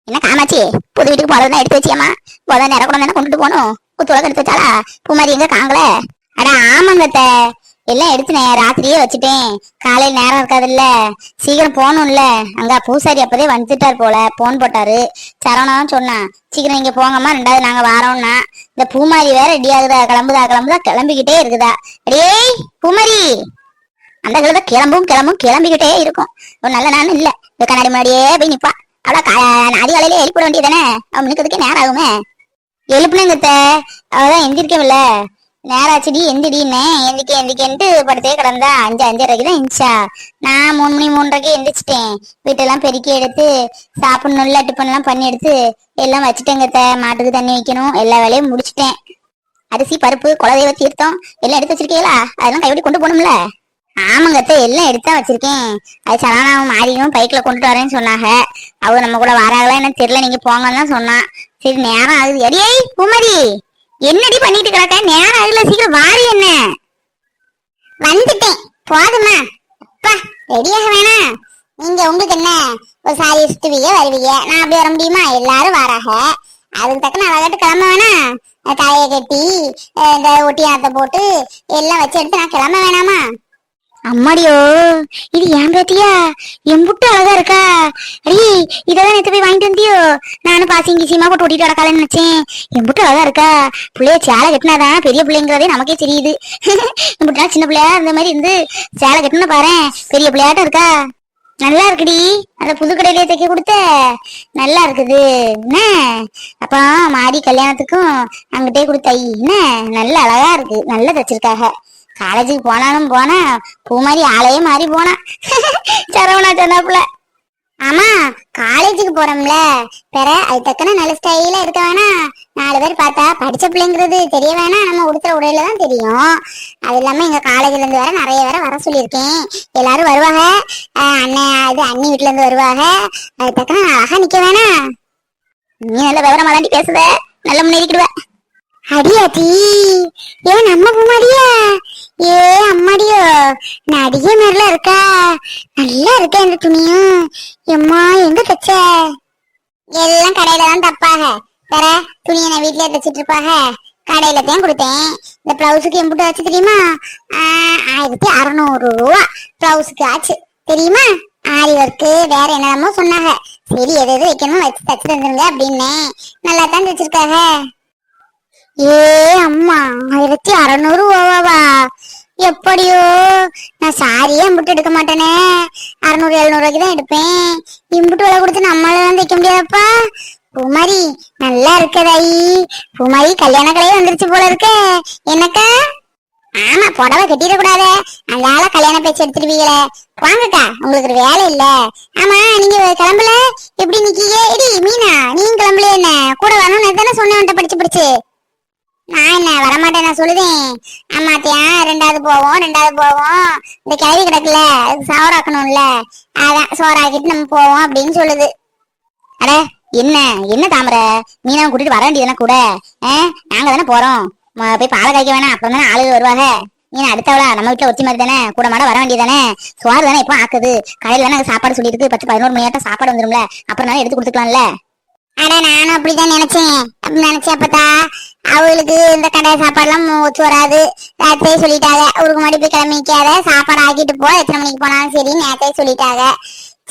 என்ன காமாச்சி, புது வீட்டுக்கு போறதுதான் எடுத்து வச்சியம்மா? போத நேரம் கூட தானே கொண்டுட்டு போகணும். குத்துவளக்கு எடுத்து வச்சாலா? பூமாரி எங்க காங்கள? அட ஆமாங்கத்த, எல்லாம் எடுத்துனேன். ராத்திரியே வச்சுட்டேன். காலையில் நேரம் இருக்காதுல்ல, சீக்கிரம் போகணும்ல. அங்க பூசாரி அப்பதே வந்துட்டார் போல, போன் போட்டாரு. சரவணாவும் சொன்னான், சீக்கிரம் நீங்க போங்கம்மா, ரெண்டாவது நாங்க வாரோம்னா. இந்த பூமாரி வேற ரெடி ஆகுதா, கிளம்புதா கிளம்புதா கிளம்பிக்கிட்டே இருக்குதா. அடே பூமாரி, அந்த கிழமை கிளம்பும் கிளம்பும் கிளம்பிக்கிட்டே இருக்கும். ஒரு நல்ல நாள் இல்ல, இந்த கண்ணாடி முன்னாடியே போய் நிப்பா. அவ்வளோ அதிகாலையிலே எழுப்பிட வேண்டியதானே, அவன் மினுக்கிறதுக்கே நேரம் ஆகுமே. எழுப்புனங்கத்த, அவதான் எந்திரிக்கவில்ல. நேராச்சுடி எந்திரின்னு எந்திரிக்கேன்ட்டு படுத்தே கிடந்தா. 5:05 தான் எந்திரிச்சா. நான் 3 மணி 3:30 எந்திரிச்சிட்டேன். வீட்டெல்லாம் பெருக்கி எடுத்து சாப்பிடணும்ல, டிஃபன் எல்லாம் பண்ணி எடுத்து எல்லாம் வச்சுட்டேங்கத்த. மாட்டுக்கு தண்ணி வைக்கணும், எல்லா வேலையும் முடிச்சுட்டேன். அரிசி பருப்பு குலதெய்வ தீர்த்தம் எல்லாம் எடுத்து வச்சிருக்கீங்களா? அதெல்லாம் கைவிடி கொண்டு போகணும்ல. ஆமாங்கத்த, எல்லாம் எடுத்தா வச்சிருக்கேன். அது சரணாவும் மாறியும் பைக்ல கொண்டுட்டு வரேன்னு சொன்னாங்க. அவங்க நம்ம கூட வராங்களா என்ன தெரியல, நீங்க போங்கன்னு தான் சொன்னான். சரி நேரம் ஆகுது. அடியே பூமாரி, என்னடி பண்ணிட்டு கிடக்க? நேரம் ஆகுதுல, சீக்கிரம் வாரி. என்ன வந்துட்டேன் போதுமா? அப்பா ரெடியாக வேணா? நீங்க உங்களுக்கு என்ன ஒரு சாரி சுத்துவீங்க வருவீங்க, நான் அப்படி வர முடியுமா? எல்லாரும் வராக, அதுக்கு தக்க நான் அழகாட்டு கிளம்ப வேணா? தலையை கட்டி இந்த ஒட்டியாத்த போட்டு எல்லாம் வச்சு எடுத்து நான் கிளம்ப வேணாமா? அம்மாடியோ, இது ஏன் பேத்தியா? எம்புட்டு அழகா இருக்கா. அடி, இதெல்லாம் நேத்து போய் வாங்கிட்டு வந்தியோ? நானும் பாசிங் கிசியமா போட்டு ஓட்டிட்டு வரக்காலன்னு நினைச்சேன். எம்புட்டு அழகா இருக்கா. பிள்ளைய சேலை கட்டினாதான் பெரிய பிள்ளைங்கிறதே நமக்கே தெரியுது. எம்புட்டா சின்ன பிள்ளையா இந்த மாதிரி இருந்து சேலை கட்டினா பாரு, பெரிய பிள்ளையாட்டம் இருக்கா. நல்லா இருக்குடி, அந்த புது கடையிலே தைக்க கொடுத்த நல்லா இருக்குது. என்ன அப்பா மாடி கல்யாணத்துக்கும் அங்கிட்டே கொடுத்த என்ன நல்ல அழகா இருக்கு, நல்லா தைச்சிருக்காக. காலேஜுக்கு போனாலும் போனா பூ மாதிரி ஆளையே மாறி போனா. சரவணா சொன்னாப்புல. ஆமா, காலேஜுக்கு போறோம்ல, பெற அது தக்கன நல்ல ஸ்டைலா இருக்க வேணா? 4 பேர் பார்த்தா படிச்ச பிள்ளைங்கிறது தெரிய வேணா? நம்ம உடுத்துற உடையில தான் தெரியும். அது இல்லாம எங்க காலேஜ்ல இருந்து வேற நிறைய பேரை வர சொல்லியிருக்கேன். எல்லாரும் வருவாங்க. அண்ணன் அது அண்ணி வீட்டுல இருந்து வருவாங்க. அது தக்கன அழகா நிக்க வேணா? நீ நல்ல விவரமா தாண்டி பேசுத, நல்ல முன்னேறிக்கிடுவ. அடியாத்தி, ஏன் நம்ம பூமாரியா? ஏ அம்மாடியோ, நடிகை மாதிரிலாம் இருக்கா. நல்லா இருக்கா இந்த துணியும். எம்மா எங்க தச்ச? எல்லாம் கடையில தான் தப்பாக. வேற துணியை நான் வீட்லயே தச்சிட்டு இருப்பாக, கடையில தான் கொடுத்தேன். இந்த பிளவுஸுக்கு எம்பிட்டு ஆச்சு தெரியுமா? 1600 ரூபா பிளவுஸுக்கு ஆச்சு தெரியுமா? ஆரி ஒர்க்கு வேற என்னமோ சொன்னாங்க. சரி எது எது வைக்கணுமோ வச்சு தச்சு தந்துருங்க அப்படின்னு நல்லா தான் தச்சிருக்காங்க. ஏ அம்மா, 1600 ரூபாவா? எப்படியோ, நான் சாரியே இம்புட்டு எடுக்க மாட்டேனே. 600-700 ரூபாய்க்கு தான் எடுப்பேன். இம்புட்டு விலை கொடுத்து நம்மளால வந்து வைக்க முடியாதப்பா. பூமாரி நல்லா இருக்கதாயி. பூமாரி கல்யாண கலையே வந்துருச்சு போல இருக்க. என்னக்கா? ஆமா, புடவை கட்டிடக்கூடாது, அதனால கல்யாண பேச்சு எடுத்துருவீங்களே. வாங்கக்கா, உங்களுக்கு ஒரு வேலை இல்ல. ஆமா, நீங்க கிளம்பல, எப்படி நிக்கீங்க? இடி மீனா, நீங்க கிளம்பல? என்ன கூட வரணும்னு தானே சொன்னேன் படிச்சு. நான் என்ன வரமாட்டேன், நான் சொல்லுதேன். ஆமாத்தியா, 2வது போவோம் இந்த கிளவி கிடக்குல, சோறாக்கணும்ல, அதான் சோறாக்கிட்டு நம்ம போவோம் அப்படின்னு சொல்லுது. அட என்ன தாமரை, மீனா கூட்டிட்டு வர வேண்டியதுனா கூட. நாங்க தானே போறோம், போய் பாலை காய்க்க வேணாம், அப்புறம் தானே ஆளுகள் வருவாங்க. நீ அடுத்தவளா நம்ம வீட்டுல ஒத்தி மாதிரி தானே, கூட மாட வர வேண்டியதானே. சோறு தானே எப்போ ஆக்குது, கடையில தானே சாப்பாடு சொல்லியிருக்கு. 10-11 மணி ஆட்டம் சாப்பாடு வந்துரும்ல, அப்புறம் தானே எடுத்து கொடுத்துக்கலாம்ல. அட நானும் அப்படிதான் நினைச்சேன். அப்படி நினைச்சப்பத்தா அவளுக்கு இந்த கடை சாப்பாடுலாம் ஒத்து வராது. நேரத்தையே சொல்லிட்டாங்க, ஊருக்கு முன்னாடி போய் கிளம்பிக்காத, சாப்பாடு ஆக்கிட்டு போ, எத்தனை மணிக்கு போனாலும் சரி, நேரத்தையே சொல்லிட்டாங்க.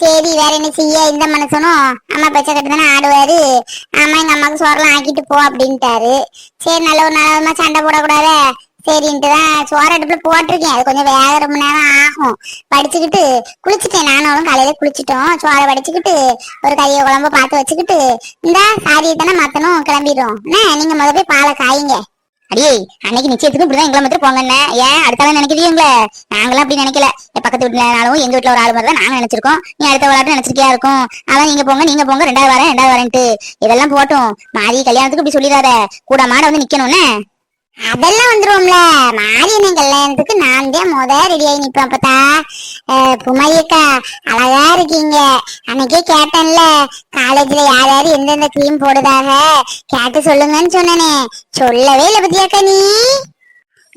சரி வேற என்ன செய்ய, இந்த மனுஷனும் அம்மா பச்சை கட்டு தானே ஆடுவாரு. ஆமா, எங்க அம்மாவுக்கு சோறெல்லாம் ஆக்கிட்டு போ அப்படின்ட்டாரு. சரி நல்ல ஒரு நாளமா சண்டை போடக்கூடாது சரின்ட்டு தான் சோறு அடுப்புல போட்டிருக்கேன். அது கொஞ்சம் வேக ரொம்ப நேரம் ஆகும். படிச்சுக்கிட்டு குளிச்சுட்டேன், நானும் காலையில குளிச்சுட்டோம். சோறை வடிச்சுக்கிட்டு ஒரு கறியை குழம்பு பார்த்து வச்சுக்கிட்டு இந்த சாரியை தானே மாத்தணும், கிளம்பிடும். நீங்க முத போய் பாலை காயுங்க. அடியே, அன்னைக்கு நிச்சயத்துக்கு இப்படிதான் எங்களை மட்டும் போங்க. ஏன் அடுத்தாலும் நினைக்கிறீங்களே? நாங்களாம் அப்படி நினைக்கல. பக்கத்து வீட்டுலனாலும் எங்க வீட்டுல ஒரு ஆள் மாதிரி தான் நாங்க நினைச்சிருக்கோம். நீ அடுத்த விளையாட்டு நினைச்சிருக்கியா இருக்கும். அதான் நீங்க போங்க 2வது வரேன்ட்டு இதெல்லாம் போட்டும். மாறி கல்யாணத்துக்கு இப்படி சொல்லிடாத, கூட மாட வந்து நிக்கணும்னு. அதெல்லாம் வந்துருவோம்ல. மாரியண்ணன் கல்யாணத்துக்கு நான் தான் ரெடி ஆகி நிப்பேன். அப்பத்தா புமாரியக்கா அழகா இருக்கீங்க. அன்னைக்கே கேட்டேன்ல, காலேஜ்ல யார் யாரு எந்தெந்த கிரீம் போடுதாக கேட்டு சொல்லுங்கன்னு சொன்னனே, சொல்லவே இல்லை பத்தியாக்கா நீ.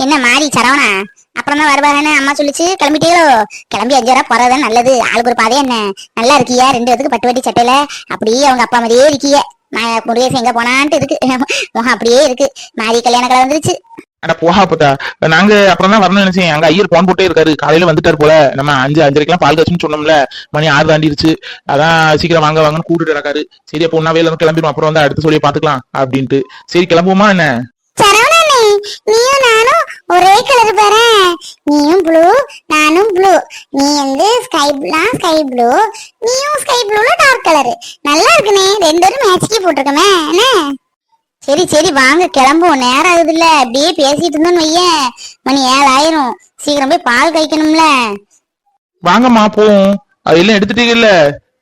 என்ன மாறி சரவணா, அப்புறம் தான் வருவாங்கன்னு அம்மா சொல்லிச்சு. கிளம்பிட்டீங்களோ? கிளம்பி 5 வரை போறதுதான் நல்லது. ஆளுக்கு ஒரு பாதை என்ன. நல்லா இருக்கியா? 2 பேத்துக்கு பட்டு வட்டி சட்டையில அப்படியே அவங்க அப்பா மாதிரியே இருக்கிய. நான் முருகேசன் எங்க போனான்ட்டு இருக்கு. முகம் அப்படியே இருக்கு. மாறி கல்யாண கலை வந்துருச்சு. அட போகா பத்தா, நாங்க அப்புறம் தான் வரணும்னு நினைச்சேன். அங்க ஐயர் போன் போட்டே இருக்காரு. காலையில வந்துட்டாரு போல. நம்ம 5:30 பால் காய்ச்சுன்னு சொன்னோம்ல, மணி 6 தாண்டிருச்சு. அதான் சீக்கிரம் வாங்க வாங்கன்னு கூட்டிட்டு இருக்காரு. சரி அப்போ ஒன்னா வேலை கிளம்பிடும், அப்புறம் வந்து அடுத்த சொல்லி பாத்துக்கலாம் அப்படின்ட்டு. சரி கிளம்புவோமா என்ன? சரவணனே, நீயும் நானும் ஒரே கலர் பாரு. நீயும் ப்ளூ, நானும் ப்ளூ. நீ வந்து ஸ்கை ப்ளூ, நீயும் ஸ்கை ப்ளூல டார்க் கலர். நல்லா இருக்குனே, 2 பேரும் மேட்ச்க்கே போட்டுருக்கமே என்ன? சரி சரி வாங்க கிளம்புவோம். நேரம் ஆகுது இல்ல. அப்படியே பேசிட்டு இருந்தோம்னு வையேன், மணி 7 ஆயிரும். சீக்கிரம் போய் பால் காய்க்கணும்ல. வாங்கம்மா போவோம். அதெல்லாம் எடுத்துட்டீங்கல்ல,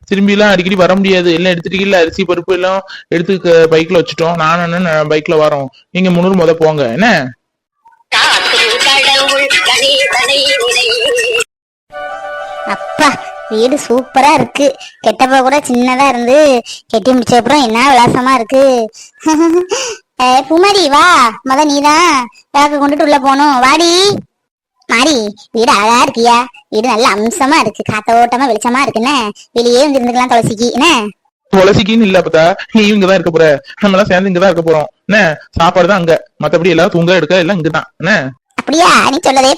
திரும்பி எல்லாம் அடிக்கடி வர முடியாது. எல்லாம் எடுத்துட்டீங்கல்ல, அரிசி பருப்பு எல்லாம் எடுத்து பைக்ல வச்சுட்டோம். நானும் பைக்ல வரோம். நீங்க 3 போங்க என்ன? அப்பா வீடு சூப்பரா இருக்கு. கெட்டப்ப கூட சின்னதா இருந்து கெட்டி முடிச்ச அப்புறம் என்ன விலாசமா இருக்கு. பூமாரி வா, நீதான் விளக்கு கொண்டுட்டு உள்ள போகணும். வாடி மாறி. வீடு அழகா இருக்கியா? வீடு நல்ல அம்சமா இருக்கு. காத்தோட்டமா வெளிச்சமா இருக்குன்னு வெளியே வந்து இருந்துக்கலாம். துளசிக்கு என்ன? துளசிக்குன்னு இல்ல பத்தா, நீ இங்கதான் இருக்க போற. நம்ம எல்லாம் சேர்ந்து இங்கதான் இருக்க போறோம் என்ன? சாப்பாடு தான் அங்க, மத்தபடி எல்லாரும் தூங்க எடுக்க எல்லாம் இங்கதான் என்ன? அப்படியா? நீ சொல்லதே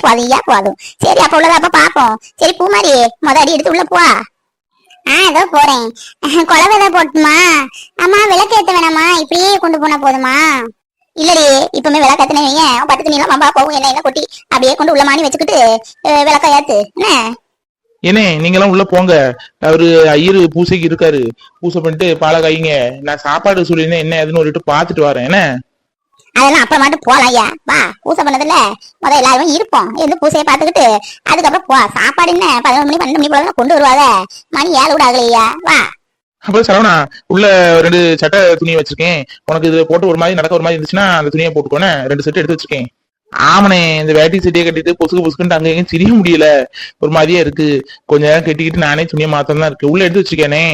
போதும். சரி அப்ப உள்ளதா அப்ப பாப்போம். சரி பூமாரி அடி எடுத்து உள்ள போ. ஏதோ போறேன். குழவை போட்டுமா? ஆமா விளக்கு ஏத்த வேணாமா? இப்படியே கொண்டு போனா போதுமா? இல்லடி இப்பவுமே விளக்கத்தினே வைங்க. பட்டு தண்ணி எல்லாம் மம்பா போகும். என்ன கொட்டி அப்படியே கொண்டு உள்ள மாணி வச்சுக்கிட்டு விளக்க ஏத்து என்ன? ஏனே நீங்க எல்லாம் உள்ள போங்க. அவரு ஐயரு பூசைக்கு இருக்காரு. பூசை பண்ணிட்டு பாலை காய்ங்க. நான் சாப்பாடு சொல்லினேன் என்ன ஏதுன்னு ஒரு பாத்துட்டு வரேன் என்ன? அதெல்லாம் அப்புறம் மட்டும் போலாம் ஐயா. வா பூசை பண்ணதுல எல்லாரும் இருப்போம். இருந்து பூசையை பாத்துக்கிட்டு அதுக்கப்புறம் போ. சாப்பாடு என்ன 11 மணி 12 மணி போல கொண்டு வருவாங்க. மணி 7 கூட ஆகலையா? வா. அப்புறம் சரவணா, உள்ள 2 சட்டை துணி வச்சிருக்கேன். உனக்கு இது போட்டு ஒரு மாதிரி நடக்க ஒரு மாதிரி இருந்துச்சுன்னா அந்த துணியை போட்டுக்கோனே. 2 செட்டு எடுத்து வச்சிருக்கேன். ஆமனே, இந்த வேட்டி செட்டியை கட்டிட்டு பொசுக்குன்னு அங்கேயும் சிரிய முடியல. ஒரு மாதிரியா இருக்கு. கொஞ்ச நேரம் கட்டிக்கிட்டு நானே துணியை மாத்தம் தான் இருக்கு. உள்ள எடுத்து வச்சிருக்கேனே.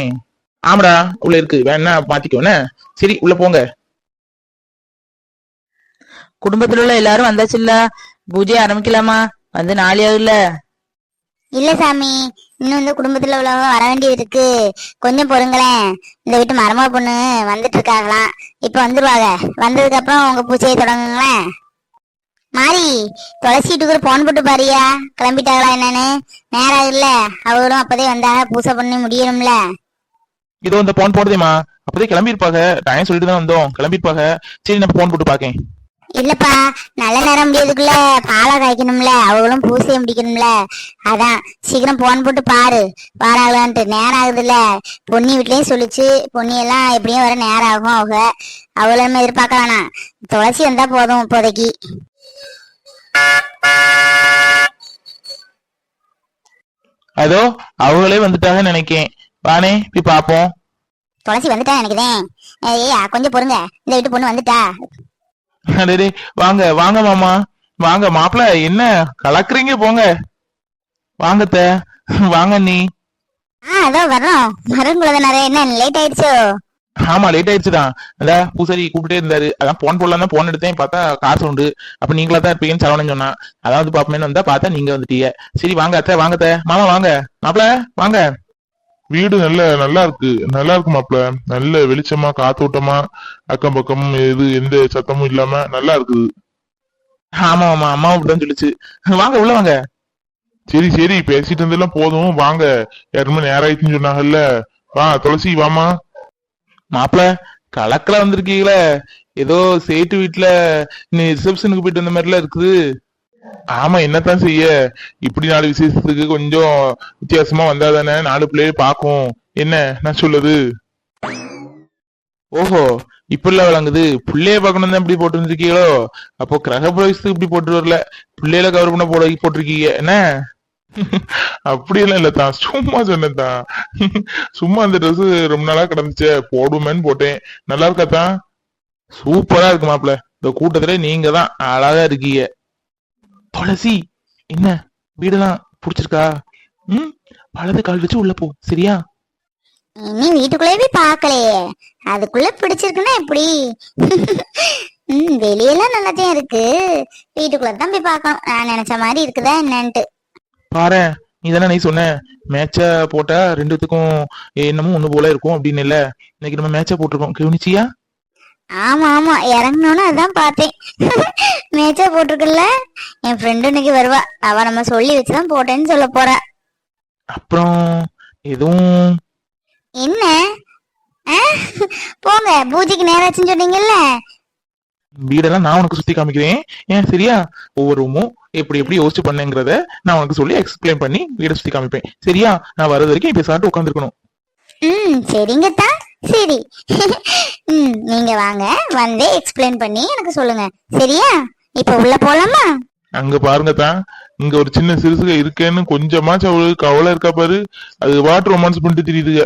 ஆமாடா உள்ள இருக்கு, வேணா மாத்திக்கோனே. சரி உள்ள போங்க. குடும்பத்துல உள்ள எல்லாரும் வந்தாச்சு இல்ல? பூஜை ஆரம்பிக்கலாமா? வந்து 4 ஆகுதுல்ல? இல்ல சாமி, இன்னும் இந்த குடும்பத்துல உள்ளவங்க வர வேண்டியது இருக்கு. கொஞ்சம் பொறுங்களேன். இந்த வீட்டு மருமக பொண்ணு வந்துட்டு இருக்காங்களாம். இப்ப வந்துருவாங்க. வந்ததுக்கு அப்புறம் உங்க பூஜையை தொடங்குங்களேன். மாறி துளசி வீட்டுக்கு போன் போட்டு பாரியா, கிளம்பிட்டாங்களா என்னன்னு? நேரம் இல்ல, அவங்களும் அப்பதே வந்தாக. பூசை பண்ணி முடியணும்ல. இதோ இந்த போன் போடுதேமா, அப்பதே கிளம்பி இருப்பாங்க. டைம் சொல்லிட்டு தான் வந்தோம், கிளம்பிருப்பாங்க. சரி நான் போன் போட்டு பாக்கேன். இல்லப்பா, நல்ல நேரம் முடியறதுக்குள்ள பாலை காய்க்கணும்ல, அவங்களும் பூசையை முடிக்கணும்ல. அதான் சீக்கிரம் போன் போட்டு பாரு வாராங்களான்ட்டு. நேரம் ஆகுதுல்ல. பொன்னி வீட்லயும் சொல்லிச்சு, பொன்னி எல்லாம் எப்படியும் வர நேரம் ஆகும். அவள நம்ம எதிர்பார்க்க வேணாம். துளசி வந்தா போதும் இப்போதைக்கு. அதோ அவங்களே வந்துட்டாங்கன்னு நினைக்கேன். வானே போய் பாப்போம். துளசி வந்துட்டா நினைக்கிறேன். ஏய்யா கொஞ்சம் பொறுங்க, இந்த வீட்டு பொண்ணு வந்துட்டா. வாங்க வாங்க மாமா, வாங்க மாப்பிள்ள, என்ன கலக்குறீங்க? போங்க வாங்கத்த, வாங்க நீ. அதோ வர்றோம். மருங்குள்ளதனாரே, என்ன லேட் ஆயிடுச்சோ? ஆமா லேட் ஆயிடுச்சுதான். அதான் பூசாரி கூப்பிட்டே இருந்தாரு. அதான் போன் போடலாம் தான் போன் எடுத்தேன். பார்த்தா காசு உண்டு. அப்ப நீங்களா தான் இருப்பீங்கன்னு சரவணன் சொன்னா. அதாவது பாப்பமேன்னு வந்தா பார்த்தா நீங்க வந்துட்டீங்க. சரி வாங்க அத்தை, வாங்கத்த. மாமா வாங்க, மாப்பிள்ள வாங்க. வீடு நல்லா இருக்கு, நல்லா இருக்கு மாப்ள. நல்ல வெளிச்சமா காத்தோட்டமா, அக்கம் பக்கம் எந்த சத்தமும் இல்லாம நல்லா இருக்குது. ஆமா ஆமா, அம்மா அப்படிதான் சொல்லிச்சு. வாங்க உள்ள வாங்க. சரி சரி, பேசிட்டு இருந்தெல்லாம் போதும், வாங்க. யாருமே நேரம் ஆயிடுச்சுன்னு சொன்னாங்கல்ல. வா துளசி வாமா. மாப்பிள்ள கலக்கலா வந்திருக்கீங்களே. ஏதோ சேட்டு வீட்டுல ரிசப்ஷனுக்கு போயிட்டு வந்த மாதிரிலாம் இருக்குது. ஆமா, என்னத்தான் செய்ய, இப்படி 4 விசேஷத்துக்கு கொஞ்சம் வித்தியாசமா வந்தா தானே 4 பிள்ளைய பாக்கும். என்ன நான் சொல்லுது? ஓஹோ இப்படிலாம் விளங்குது. பிள்ளைய பார்க்கணும் தான் இப்படி போட்டு வந்திருக்கீங்களோ? அப்போ கிரக பிரவேசத்துக்கு இப்படி போட்டு வரல, பிள்ளையில கவர் பண்ண போட்டிருக்கீங்க என்ன? அப்படியெல்லாம் இல்லத்தான், சும்மா சொன்னதான். சும்மா அந்த ட்ரெஸ் ரொம்ப நாளா கிடந்துச்சே, போடுமேன்னு போட்டேன். நல்லா இருக்காத்தான்? சூப்பரா இருக்கு மாப்பிள்ள. இந்த கூட்டத்துல நீங்க தான் அழகா இருக்கீங்க. துளசி, என்ன வீடெல்லாம் பிடிச்சிருக்கா? வலது கால் வச்சு உள்ள போ, சரியா? இனி வீட்டுக்குள்ளே போய் பாக்கலையே, அதுக்குள்ள பிடிச்சிருக்குன்னா எப்படி? வெளியெல்லாம் நல்லாதான் இருக்கு, வீட்டுக்குள்ளதான் போய் பார்க்கணும். நான் நினைச்ச மாதிரி இருக்குதா என்னன்ட்டு. பாரு, நீ சொன்ன மேட்ச போட்டா ரெண்டுத்துக்கும் என்னமோ ஒண்ணு போல இருக்கும் அப்படின்னு இல்ல. இன்னைக்கு நம்ம மேட்ச போட்டிருக்கோம், கவனிச்சியா? ஆமா ஆமா, இறங்கணும்னு அதான் பார்த்தேன். மேட்சா போட்டிருக்குல்ல. என் ஃப்ரெண்டு இன்னைக்கு வருவா, அவ நம்ம சொல்லி வச்சுதான் போட்டேன்னு சொல்ல போறா. அப்புறம் எதுவும் என்ன? போங்க, பூஜைக்கு நேராச்சுன்னு சொன்னீங்கல்ல. வீடெல்லாம் நான் உனக்கு சுத்தி காமிக்கிறேன். ஏன் சரியா? ஒவ்வொரு ரூமும் எப்படி எப்படி யோசிச்சு பண்ணேங்கிறத நான் உனக்கு சொல்லி எக்ஸ்பிளைன் பண்ணி வீடை சுத்தி காமிப்பேன். சரியா? நான் வர்றது வரைக்கும் இப்ப சாப்பிட்டு உட்காந்துருக்கணும். சரிங்கத்தா, சரி. நீங்க வாங்க, வந்து எக்ஸ்பிளைன் பண்ணி எனக்கு சொல்லுங்க. சரியா? இப்ப உள்ள போலாமா? அங்க பாருங்க தான், இங்க ஒரு சின்ன சிறுசுக இருக்கேன்னு கொஞ்சமாச்சும் அவளுக்கு கவலை இருக்கா பாரு. அது வாட்டர் ரொமான்ஸ் பண்ணிட்டு தெரியுதுங்க.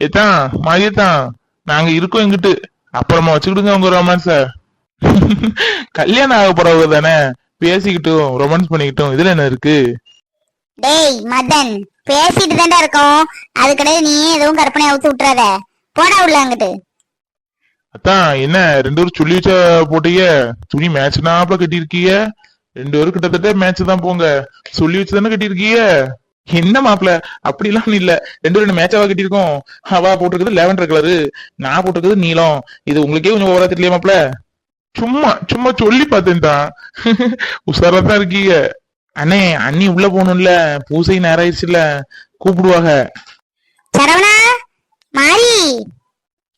ஏத்தான் மாரியத்தான், நாங்க இருக்கோம் எங்கிட்டு, அப்புறமா வச்சுக்கிடுங்க உங்க ரொமான்ஸ. கல்யாணம் ஆக போறவங்க தானே, பேசிக்கிட்டும் ரொமான்ஸ் பண்ணிக்கிட்டும் இதுல என்ன இருக்கு? டேய் மதன், பேசிட்டு தாண்டா இருக்கோம், அதுக்கடையே நீ எதுவும் கற்பனை அவுத்து விட்டுறாத. போடா உள்ள அங்கிட்டு. அதான் என்ன 2 பேரும் சொல்லி வச்சா போட்டீங்க, துணி மேட்ச்னாப்ல கட்டியிருக்கீங்க. 2 பேரும் கிட்டத்தட்ட மேட்ச் தான் போங்க, சொல்லி வச்சு தானே கட்டியிருக்கீங்க. என்ன மாப்பிள, அப்படிலாம் இல்ல. 2 பேரும் மேட்சாவா கட்டியிருக்கோம். அவா போட்டிருக்குது லேவண்டர் கலரு, நான் போட்டிருக்குது நீலம். இது உங்களுக்கே கொஞ்சம் ஓவரா தெரியலையா மாப்பிள? சும்மா சும்மா சொல்லி பார்த்தேன் தான். உஷாரா தான் இருக்கீங்க. அண்ணே, அண்ணி உள்ள போகணும்ல, பூசை நேரம் ஆயிடுச்சுல, கூப்பிடுவாங்க. சரவணா, மாரி,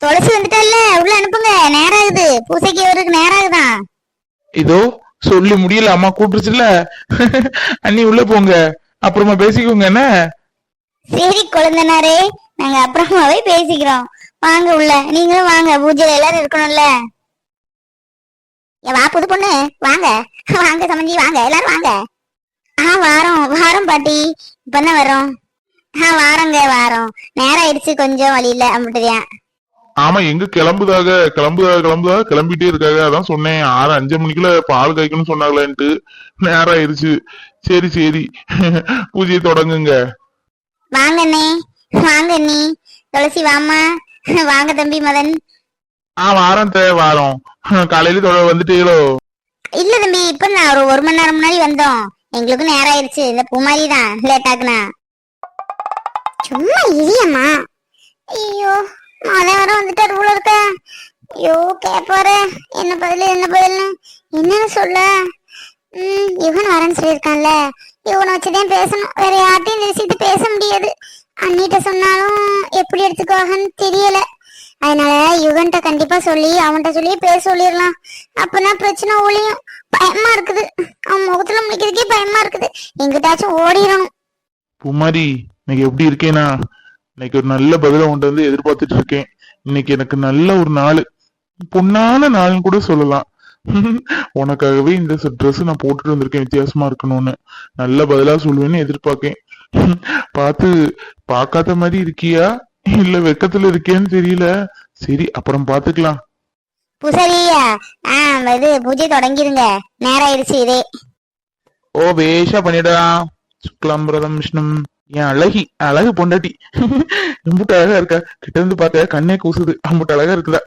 துளசி வந்துட்டல்ல, உள்ள அனுப்புங்க. நேரம் ஆகுது, பூசைக்கு அவருக்கு நேரம் ஆகுதான். இதோ சொல்லி முடியல, அம்மா கூப்பிட்டுச்சுல. அண்ணி உள்ள போங்க, அப்புறமா பேசிக்கோங்க. என்ன? சரி குழந்தனாரே, நாங்க அப்புறமாவே பேசிக்கிறோம். வாங்க உள்ள, நீங்களும் வாங்க, பூஜையில எல்லாரும் இருக்கணும்ல. வா புது பொண்ணு, வாங்க வாங்க சமஞ்சி, வாங்க எல்லாரும் வாங்க. வாரம் வாரம் பாட்டி, இப்பதான் வரோம். வாரங்க வாரம், நேரம் ஆயிடுச்சு, கொஞ்சம் வழியில அப்படியா. ஆமா, எங்க கிளம்புதாக கிளம்பிட்டே இருக்காங்க. அதான் சொன்னேன் 6-5 மணிக்குள்ள பால் காய்க்கணும்னு சொன்னாங்களேன்ட்டு. நேரம் ஆயிடுச்சு. சரி சரி, பூஜையை தொடங்குங்க. வாங்க அண்ணே, வாங்க அண்ணி, துளசி வாமா, வாங்க தம்பி மதன். வாரம் வாரம், காலையில வந்துட்டீங்களோ? இல்ல தம்பி, இப்ப நான் ஒரு 1 மணி நேரம் முன்னாடி வந்தோம். எங்களுக்கு நேரம் ஆயிடுச்சு, இந்த பூமாரி தான் லேட் ஆகுனா. சும்மா இல்லையம்மா. ஐயோ, மழை வர வந்துட்டு ரூல இருக்க. ஐயோ கேப்பாரு, என்ன பதில் என்னன்னு சொல்ல. இவன் வரேன்னு சொல்லியிருக்கான்ல, இவனை வச்சுதான் பேசணும், வேற யார்ட்டையும் நினைச்சிட்டு பேச முடியாது. அண்ணிட்ட சொன்னாலும் எப்படி எடுத்துக்குவாங்கன்னு தெரியல. அதனால யுகன்ட்ட கண்டிப்பா சொல்லி அவன்கிட்ட சொல்லி பேச சொல்லிடலாம். அப்பனா பிரச்சனை ஒழியும். பயமா இருக்குது, அவன் முகத்துல முடிக்கிறதுக்கே பயமா இருக்குது. எங்கிட்டாச்சும் ஓடிடணும். பூமாரி, இன்னைக்கு எப்படி இருக்கேனா? இன்னைக்கு ஒரு நல்ல பதில உன்ட்டு வந்து எதிர்பார்த்துட்டு இருக்கேன். இன்னைக்கு எனக்கு நல்ல ஒரு நாள், பொன்னான நாள்னு கூட சொல்லலாம். உனக்காகவே இந்த ட்ரெஸ் நான் போட்டுட்டு வந்திருக்கேன், வித்தியாசமா இருக்கணும்னு. நல்ல பதிலா சொல்லுவேன்னு எதிர்பார்க்கேன். பார்க்காத மாதிரி இருக்கியா, இல்ல வெக்கத்துல இருக்கேன்னு தெரியல. சரி, அப்புறம் பாத்துக்கலாம். புசலியா, இது பூஜை தொடங்கிருங்க, நேரம் ஆயிடுச்சு. இதே ஓ பேஷா பண்ணிடலாம். சுக்லாம்பிரதம் விஷ்ணம். என் அழகு பொண்டாட்டி ரொம்ப அழகா இருக்கா, கிட்ட இருந்து பார்க்க கண்ணே கூசுது. ரொம்ப அழகா இருக்குதா.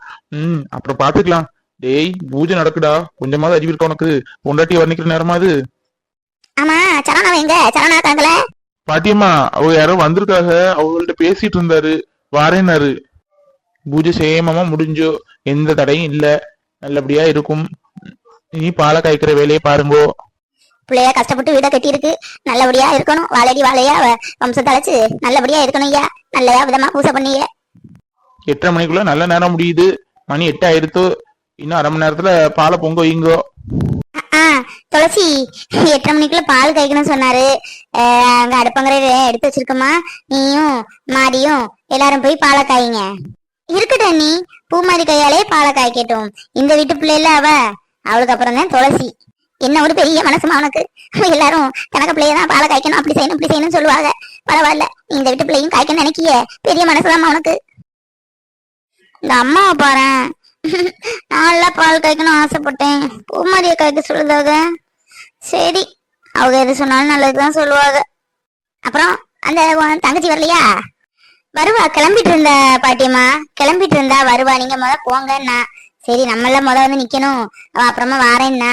அப்புறம் பாத்துக்கலாம். டேய், பூஜை நடக்குடா, கொஞ்சமாவது அறிவு இருக்கா உனக்கு? பொண்டாட்டிய வர்ணிக்கிற நேரமா அது? ஆமா, சரணா எங்க? சரணா தாங்கல பாட்டியம்மா, அவங்க யாரோ வந்திருக்காங்க, அவங்கள்ட்ட பேசிட்டு இருந்தாரு, வாரேனாரு. பூஜை சேமமா முடிஞ்சோ, எந்த தடையும் இல்ல, நல்லபடியா இருக்கும். இனி பாலை காய்க்கிற வேலையை பாருங்கோ. பிள்ளையா கஷ்டப்பட்டு வீட கட்டி இருக்கு, நல்லபடியா இருக்கணும். வாழையடி வாழையா வம்சம் தலைச்சு நல்லபடியா இருக்கணும். ஐயா, நல்லயா விதமா பூசை பண்ணீங்க. 8:30 மணிக்குள்ள நல்ல நேரம் முடியுது. மணி 8 ஆயிடுத்து. இன்னும் 1/2 மணி நேரத்துல பாலை பொங்க வைங்கோ. துளசி 8:30 மணிக்குள்ள பால் காய்க்கணும்னு சொன்னாரு. அங்க அடுப்பங்கரை எடுத்து வச்சிருக்கோமா, நீயும் மாடியும் எல்லாரும் போய் பாலை காய்ங்க. இருக்கட்டும் நீ, பூமாரி கையாலே பாலை காய்க்கட்டும். இந்த வீட்டு பிள்ளைல அவளுக்கு அப்புறம் தான் துளசி. என்ன ஒரு பெரிய மனசுமா உனக்கு. எல்லாரும் கணக்க பிள்ளையதான் பாலை காய்க்கணும், அப்படி செய்யணும் இப்படி செய்யணும்னு சொல்லுவாங்க. பரவாயில்ல, நீ இந்த வீட்டு பிள்ளையும் காய்க்கணும்னு நினைக்கிய, பெரிய மனசுதாம்மா உனக்கு. இந்த அம்மாவை பாரு, நல்லா பால் காய்க்கணும் ஆசைப்பட்டேன், பூமாரிய காய்க்க சொல்லுதாக. சரி, அவங்க எது சொன்னாலும் நல்லதுதான் சொல்லுவாங்க. அப்புறம் அந்த தங்கச்சி வரலையா? வருவா, கிளம்பிட்டு இருந்தா பாட்டியம்மா, கிளம்பிட்டு இருந்தா வருவா. நீங்க போங்கன்னா சரி, நம்மள வந்து நிக்கணும், அவ அப்புறமா வாரேன்னா.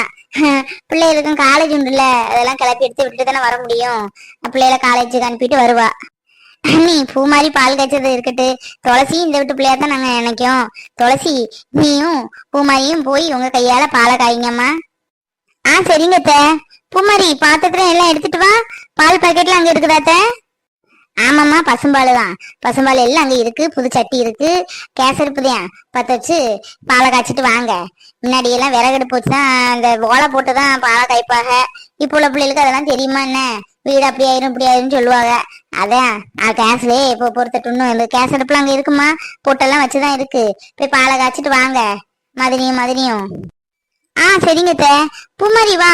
பிள்ளைகளுக்கும் காலேஜ் உண்டுல்ல, அதெல்லாம் கிளப்பி எடுத்து விட்டுட்டு தானே வர முடியும். பிள்ளைகளை காலேஜுக்கு அனுப்பிட்டு வருவா. நீ பூ மாதிரி பால் காய்ச்சது இருக்கட்டு, துளசி இந்த வீட்டு பிள்ளையா தான் நாங்க நினைக்கோம். துளசி, நீயும் பூமாரியும் போய் உங்க கையால பாலை காய்ங்கம்மா. சரிங்க அத்தை. பூமாரி, பாத்திரத்துல எல்லாம் எடுத்துட்டு வா. பால் பாக்கெட்ல அங்க இருக்குதாத்த? ஆமாம்மா, பசும்பால் தான். பசும்பால் எல்லாம் அங்க இருக்கு. புது சட்டி இருக்கு, கேசரிப்புதான் பத்த வச்சு பாலை காய்ச்சிட்டு வாங்க. முன்னாடி எல்லாம் விறகடுப்பு வச்சுதான், அந்த ஓலை போட்டுதான் பாலை காய்ப்பாங்க. இப்போ உள்ள பிள்ளைகளுக்கு அதெல்லாம் தெரியுமா என்ன? வீடு அப்படி ஆயிரும் இப்படி ஆயிரும் சொல்லுவாங்க. அதான் கேஸ்லயே இப்போ பொறுத்துட்டு இந்த கேஸ் அடுப்புல அங்க இருக்குமா, பொட்டெல்லாம் வச்சுதான் இருக்கு. போய் பாலை காய்ச்சிட்டு வாங்க, மதினியும். சரிங்க அத்தை. பூமாரி வா,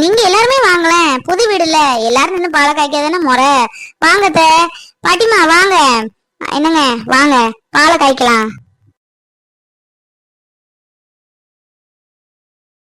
நீங்க எல்லாருமே வாங்கலேன், புது வீடுல எல்லாரும் நின்று பாலை காய்க்காதானே முறை. வாங்க அத்தை. பாட்டிமா வாங்க. என்னங்க வாங்க, பாலை காய்க்கலாம்.